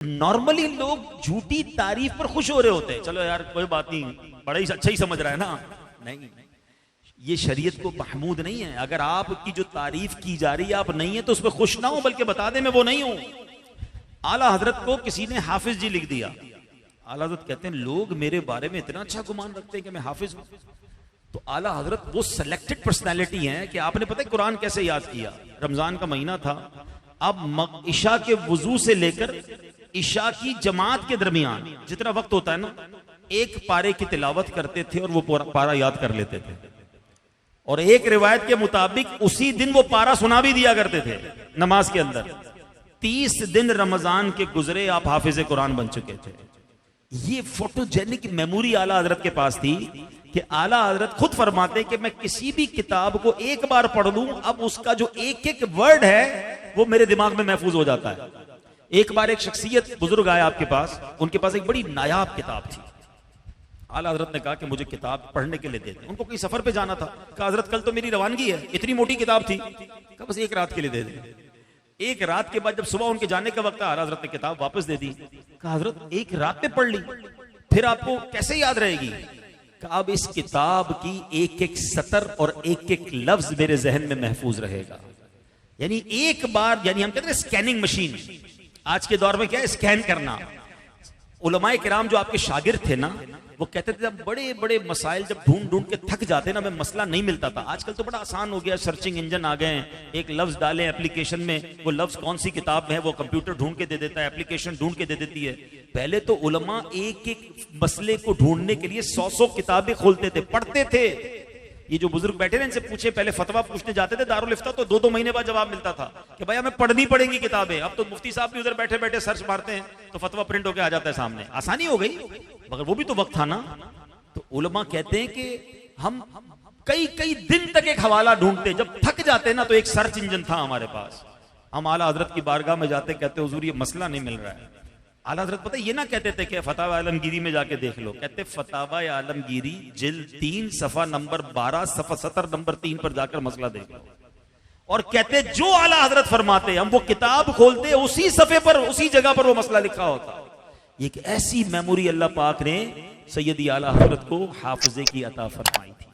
Normally لوگ جھوٹی تعریف پر خوش ہو رہے ہوتے ہیں، چلو یار کوئی بات نہیں، بڑا ہی اچھا ہی سمجھ رہا ہے نا. نہیں، یہ شریعت کو محمود نہیں ہے. اگر آپ کی جو تعریف کی جا رہی ہے آپ نہیں ہے تو اس پہ خوش نہ ہو، بلکہ بتا دیں میں وہ نہیں ہوں. اعلیٰ حضرت کو کسی نے حافظ جی لکھ دیا. اعلیٰ حضرت کہتے ہیں لوگ میرے بارے میں اتنا اچھا گمان رکھتے ہیں کہ میں حافظ ہوں. تو اعلیٰ حضرت وہ سلیکٹڈ پرسنالٹی ہیں کہ آپ نے پتہ ہے قرآن کیسے یاد کیا؟ رمضان کا مہینہ تھا، اب عشاء کے وضو سے لے کر عشاء کی جماعت کے درمیان جتنا وقت ہوتا ہے نا، ایک پارے کی تلاوت کرتے تھے اور وہ پارا یاد کر لیتے تھے. اور ایک روایت کے مطابق اسی دن وہ پارا سنا بھی دیا کرتے تھے نماز کے اندر. 30 دن رمضان کے گزرے آپ حافظ قرآن بن چکے تھے. یہ فوٹوجینک میموری اعلیٰ حضرت کے پاس تھی کہ اعلیٰ حضرت خود فرماتے کہ میں کسی بھی کتاب کو ایک بار پڑھ لوں، اب اس کا جو ایک ایک ورڈ ہے وہ میرے دماغ میں محفوظ ہو جاتا ہے. ایک بار ایک شخصیت بزرگ آیا آپ کے پاس، ان کے پاس ایک بڑی نایاب کتاب تھی. اعلیٰ حضرت نے کہا کہ مجھے کتاب پڑھنے کے لیے دے دیں. ان کو کوئی سفر پہ جانا تھا. کہا حضرت کل تو میری روانگی ہے. اتنی موٹی کتاب تھی. کہا بس ایک رات کے لیے دے دیں. ایک رات کے بعد جب صبح ان کے جانے کا وقت اعلیٰ حضرت نے کتاب واپس دے دی. کہا حضرت ایک رات میں پڑھ لی، پھر آپ کو کیسے یاد رہے گی؟ کہا اب اس کتاب کی ایک ایک سطر اور ایک ایک لفظ میرے ذہن میں محفوظ رہے گا. یعنی ایک بار، یعنی ہم کہتے ہیں اسکیننگ مشین. آج کے دور میں کیا ہے؟ اسکین کرنا. علماء کرام جو آپ کے شاگرد تھے نا، وہ کہتے تھے بڑے بڑے مسائل جب ڈھونڈ ڈھونڈ کے تھک جاتے نا، میں مسئلہ نہیں ملتا تھا. آج کل تو بڑا آسان ہو گیا، سرچنگ انجن آ گئے ہیں. ایک لفظ ڈالیں اپلیکیشن میں، وہ لفظ کون سی کتاب میں ہے وہ کمپیوٹر ڈھونڈ کے دے دیتا ہے، اپلیکیشن ڈھونڈ کے دے دیتی ہے. پہلے تو علماء ایک ایک مسئلے کو ڈھونڈنے کے لیے 100 کتابیں کھولتے تھے، پڑھتے تھے. یہ جو بزرگ بیٹھے نا ان سے پوچھے، پہلے فتویٰ پوچھنے جاتے تھے دارالفتہ تو 2 مہینے بعد جواب ملتا تھا کہ بھائی ہمیں پڑھنی پڑیں گی کتابیں. اب تو مفتی صاحب بھی ادھر بیٹھے بیٹھے سرچ مارتے ہیں تو فتویٰ پرنٹ ہو کے آ جاتا ہے سامنے. آسانی ہو گئی، مگر وہ بھی تو وقت تھا نا. تو علماء کہتے ہیں کہ ہم کئی دن تک ایک حوالہ ڈھونڈتے، جب تھک جاتے نا تو ایک سرچ انجن تھا ہمارے پاس. ہم اعلیٰ حضرت کی بارگاہ میں جاتے، کہتے حضور یہ مسئلہ نہیں مل رہا ہے. اعلیٰ حضرت پتہ یہ نہ کہتے تھے کہ فتاوی عالمگیری میں جا کے دیکھ لو، کہتے فتاوی عالمگیری جلد 3 صفحہ نمبر 12 صفحہ سطر نمبر 3 پر جا کر مسئلہ دیکھ لو. اور کہتے جو اعلیٰ حضرت فرماتے ہم وہ کتاب کھولتے اسی صفحے پر اسی جگہ پر وہ مسئلہ لکھا ہوتا. ایک ایسی میموری اللہ پاک نے سیدی اعلیٰ حضرت کو حافظے کی عطا فرمائی تھی.